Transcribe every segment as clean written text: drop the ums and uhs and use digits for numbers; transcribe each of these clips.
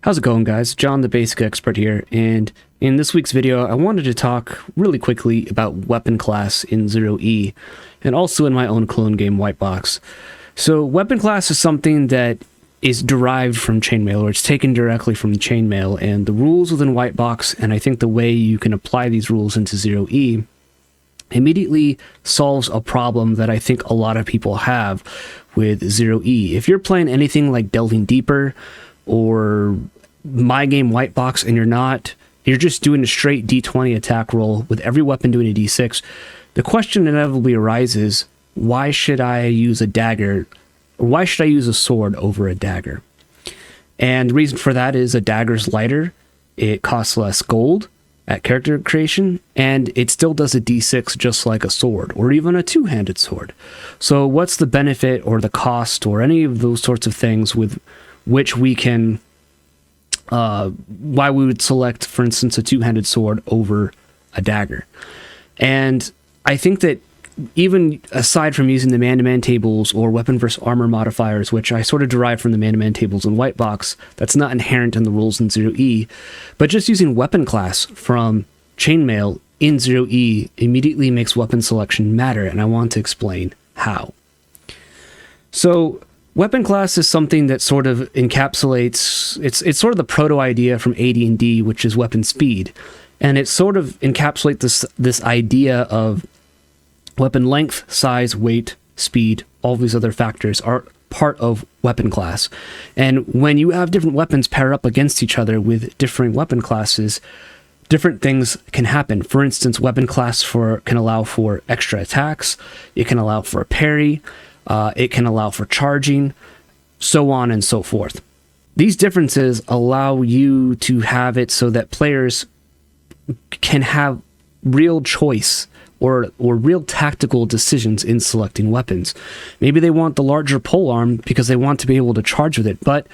How's it going, guys? John, the Basic Expert here, and in this week's video, I wanted to talk really quickly about weapon class in 0E, and also in my own clone game, Whitebox. So, weapon class is something that is derived from chainmail, or it's taken directly from chainmail, and the rules within Whitebox, and I think the way you can apply these rules into 0E, immediately solves a problem that I think a lot of people have with 0E. If you're playing anything like Delving Deeper, or my game Whitebox, and you're just doing a straight D20 attack roll with every weapon doing a D6, the question inevitably arises, why should I use a dagger, or why should I use a sword over a dagger? And the reason for that is a dagger's lighter, it costs less gold at character creation, and it still does a D6 just like a sword, or even a two-handed sword. So what's the benefit or the cost or any of those sorts of things with which we can why we would select, for instance, a two-handed sword over a dagger? And I think that even aside from using the man-to-man tables or weapon versus armor modifiers, which I sort of derive from the man-to-man tables in Whitebox, that's not inherent in the rules in 0E, but just using weapon class from chainmail in 0E immediately makes weapon selection matter, and I want to explain how. So, weapon class is something that sort of encapsulates, it's sort of the proto-idea from AD&D, which is weapon speed. And it sort of encapsulates this idea of weapon length, size, weight, speed, all these other factors are part of weapon class. And when you have different weapons pair up against each other with different weapon classes, different things can happen. For instance, weapon class can allow for extra attacks, it can allow for a parry, it can allow for charging, so on and so forth. These differences allow you to have it so that players can have real choice or real tactical decisions in selecting weapons. Maybe they want the larger polearm because they want to be able to charge with it, but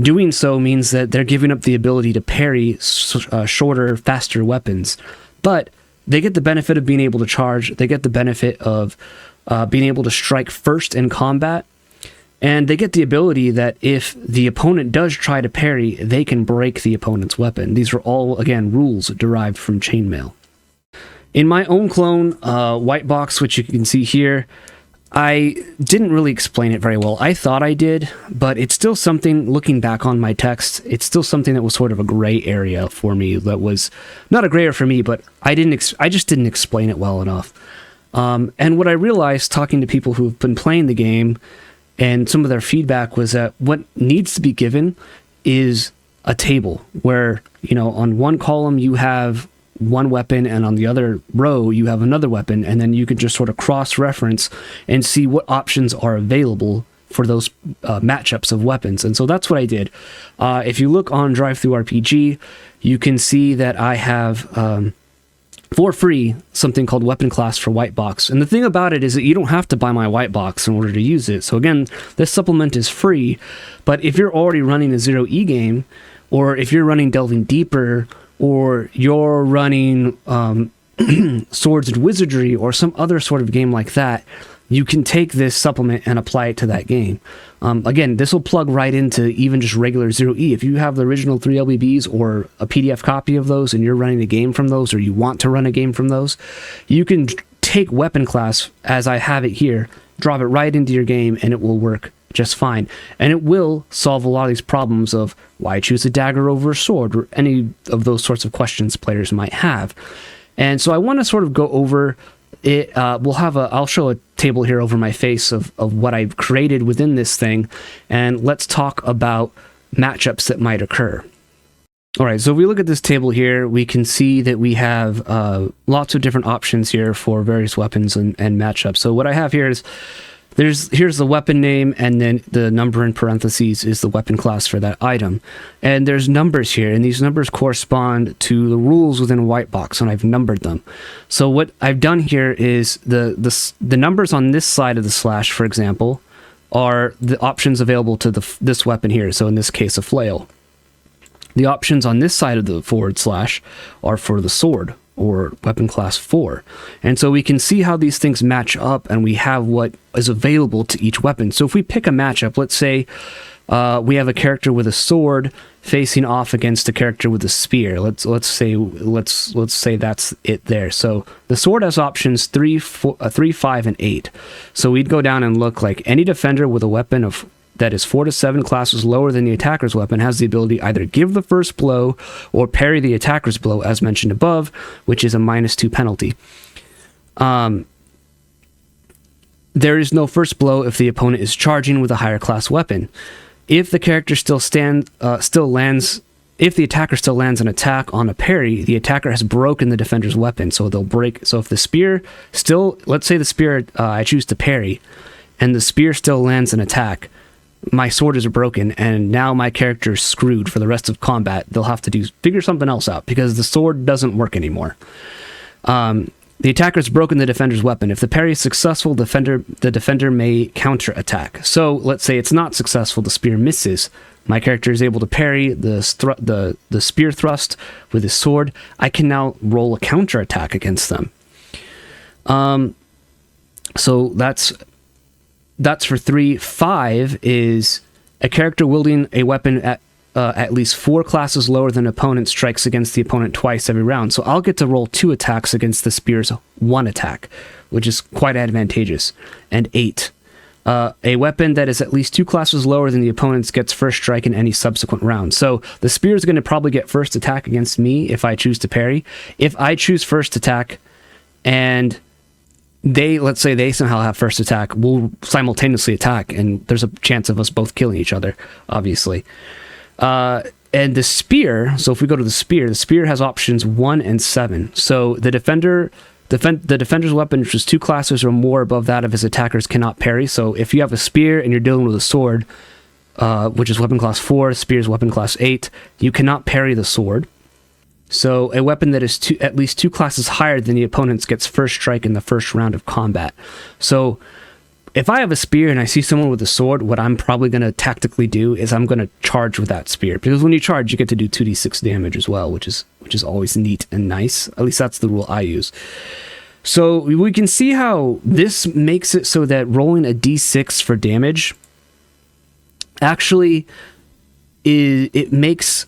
doing so means that they're giving up the ability to parry shorter, faster weapons. But they get the benefit of being able to charge, they get the benefit of being able to strike first in combat, and they get the ability that if the opponent does try to parry, they can break the opponent's weapon. These are all, again, rules derived from chainmail. In my own clone, Whitebox, which you can see here, I didn't really explain it very well. I thought I did, but it's still something, looking back on my text, it's still something that was sort of a gray area for me. That was not a gray area for me, but I just didn't explain it well enough. And what I realized talking to people who've been playing the game and some of their feedback was that what needs to be given is a table where, on one column you have one weapon and on the other row you have another weapon, and then you can just sort of cross-reference and see what options are available for those matchups of weapons. And so that's what I did. If you look on TTRPG, you can see that I have for free something called weapon class for Whitebox. And the thing about it is that you don't have to buy my Whitebox in order to use it. So again, this supplement is free, but if you're already running a 0E game, or if you're running Delving Deeper, or you're running Swords and Wizardry, or some other sort of game like that, you can take this supplement and apply it to that game. Again, this will plug right into even just regular 0E. If you have the original 3 LBBs or a PDF copy of those and you're running a game from those, or you want to run a game from those, you can take weapon class as I have it here, drop it right into your game, and it will work just fine. And it will solve a lot of these problems of why choose a dagger over a sword, or any of those sorts of questions players might have. And so I want to sort of go over it. I'll show a table here over my face of what I've created within this thing, and let's talk about matchups that might occur. All right, so if we look at this table here, we can see that we have lots of different options here for various weapons and matchups. So what I have here is here's the weapon name, and then the number in parentheses is the weapon class for that item. And there's numbers here, and these numbers correspond to the rules within Whitebox, and I've numbered them. So what I've done here is the numbers on this side of the slash, for example, are the options available to this weapon here. So in this case, a flail. The options on this side of the forward slash are for the sword, or weapon class 4. And so we can see how these things match up, and we have what is available to each weapon. So if we pick a matchup, let's say we have a character with a sword facing off against a character with a spear. Let's say that's it there. So the sword has options 3, 5, and 8. So we'd go down and look like any defender with a weapon that is 4 to 7 classes lower than the attacker's weapon has the ability to either give the first blow or parry the attacker's blow, as mentioned above, which is a -2 penalty. There is no first blow if the opponent is charging with a higher class weapon. If the character if the attacker still lands an attack on a parry, the attacker has broken the defender's weapon, so they'll break. So if the spear still, let's say the spear I choose to parry, and the spear still lands an attack, my sword is broken, and now my character is screwed for the rest of combat. They'll have to figure something else out because the sword doesn't work anymore. The attacker has broken the defender's weapon. If the parry is successful, the defender may counter-attack. So let's say it's not successful, the spear misses. My character is able to parry the spear thrust with his sword. I can now roll a counter-attack against them. So that's for 3. 5 is a character wielding a weapon at least 4 classes lower than opponent strikes against the opponent twice every round. So I'll get to roll 2 attacks against the spear's 1 attack, which is quite advantageous. And 8. A weapon that is at least 2 classes lower than the opponent's gets first strike in any subsequent round. So the spear is going to probably get first attack against me if I choose to parry. If I choose first attack and let's say they somehow have first attack, we'll simultaneously attack, and there's a chance of us both killing each other, obviously. And the spear, so if we go to the spear has options 1 and 7. So the defender's weapon, which is 2 classes or more above that of his attackers, cannot parry. So if you have a spear and you're dealing with a sword, which is weapon class 4, spear's weapon class 8, you cannot parry the sword. So a weapon that is at least 2 classes higher than the opponent's gets first strike in the first round of combat. So if I have a spear and I see someone with a sword, what I'm probably going to tactically do is I'm going to charge with that spear. Because when you charge, you get to do 2d6 damage as well, which is always neat and nice. At least that's the rule I use. So we can see how this makes it so that rolling a d6 for damage actually it makes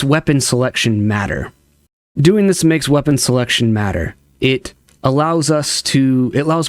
weapon selection matter. Doing this makes weapon selection matter. It allows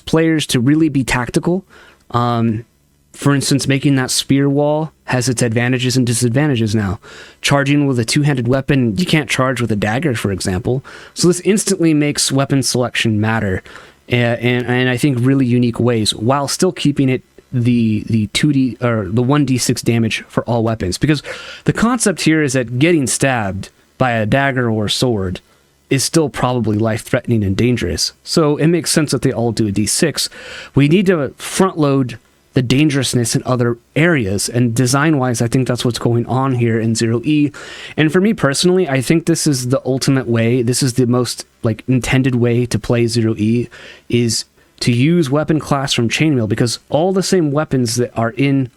players to really be tactical. For instance, making that spear wall has its advantages and disadvantages now. Charging with a 2-handed weapon, you can't charge with a dagger, for example. So this instantly makes weapon selection matter, and I think really unique ways, while still keeping it the 2d or the 1d6 damage for all weapons. Because the concept here is that getting stabbed by a dagger or a sword is still probably life-threatening and dangerous. So it makes sense that they all do a d6. We need to front-load the dangerousness in other areas, and design-wise, I think that's what's going on here in 0E. And for me personally, I think this is the ultimate way, this is the most intended way to play 0E, is to use weapon class from Chainmail, because all the same weapons that are in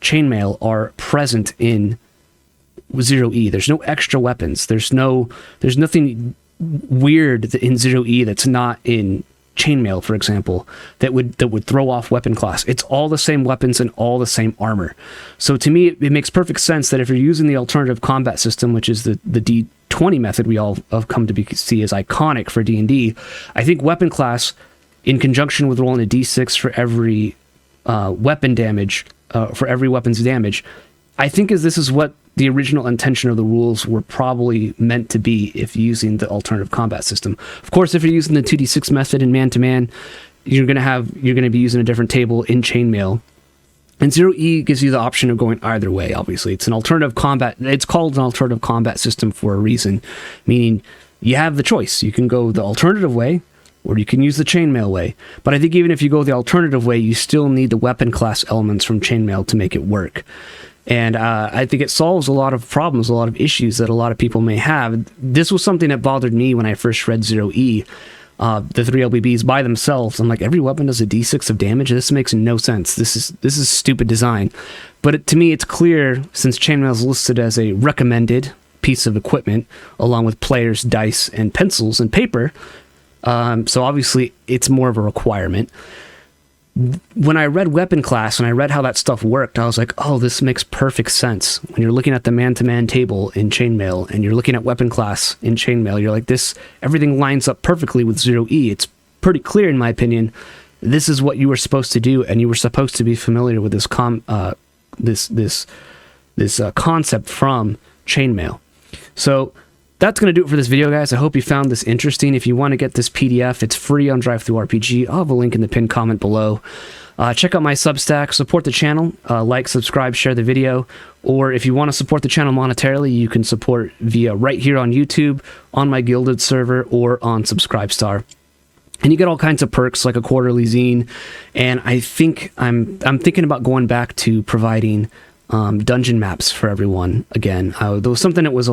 Chainmail are present in 0E. There's no extra weapons. There's nothing weird in 0E that's not in Chainmail, for example, that would throw off weapon class. It's all the same weapons and all the same armor. So to me, it makes perfect sense that if you're using the alternative combat system, which is the D20 method we all have come to see as iconic for D&D, I think weapon class, in conjunction with rolling a D6 for every weapon damage, for every weapon's damage, I think this is what the original intention of the rules were probably meant to be if using the alternative combat system. Of course, if you're using the 2d6 method in man-to-man, you're going to be using a different table in Chainmail. And 0E gives you the option of going either way, obviously. It's an alternative combat. It's called an alternative combat system for a reason, meaning you have the choice. You can go the alternative way, or you can use the Chainmail way. But I think even if you go the alternative way, you still need the weapon class elements from Chainmail to make it work. And I think it solves a lot of problems, a lot of issues that a lot of people may have. This was something that bothered me when I first read 0E. The 3 LBBs by themselves, I'm like, every weapon does a d6 of damage? This makes no sense. This is stupid design. But to me, it's clear, since Chainmail is listed as a recommended piece of equipment, along with players, dice, and pencils and paper, so obviously it's more of a requirement. when I read weapon class and I read how that stuff worked, I was like, oh, this makes perfect sense. When you're looking at the man-to-man table in chainmail and you're looking at weapon class in chainmail, you're like, everything lines up perfectly with 0E. It's pretty clear, in my opinion. This is what you were supposed to do, and you were supposed to be familiar with this concept from chainmail. So that's going to do it for this video, guys. I hope you found this interesting. If you want to get this PDF, it's free on DriveThruRPG. I'll have a link in the pinned comment below. Check out my Substack, support the channel, like, subscribe, share the video, or if you want to support the channel monetarily, you can support via right here on YouTube, on my Guilded server, or on Subscribestar. And you get all kinds of perks like a quarterly zine, and I think I'm thinking about going back to providing dungeon maps for everyone again. There was something that was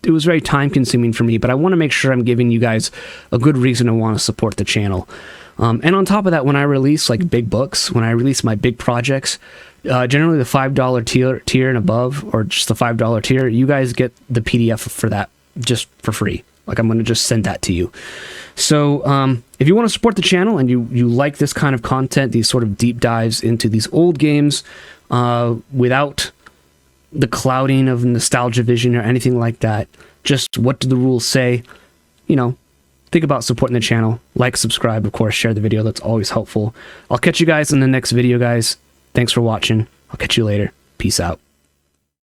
it was very time consuming for me, but I want to make sure I'm giving you guys a good reason to want to support the channel. And on top of that, when I release like big books, when I release my big projects, generally the $5 tier and above, or just the $5 tier, you guys get the PDF for that just for free. Like, I'm going to just send that to you. So if you want to support the channel and you like this kind of content, these sort of deep dives into these old games without the clouding of nostalgia vision or anything like that, just what do the rules say, think about supporting the channel. Like, subscribe, of course, share the video. That's always helpful. I'll catch you guys in the next video, guys. Thanks for watching. I'll catch you later. Peace out.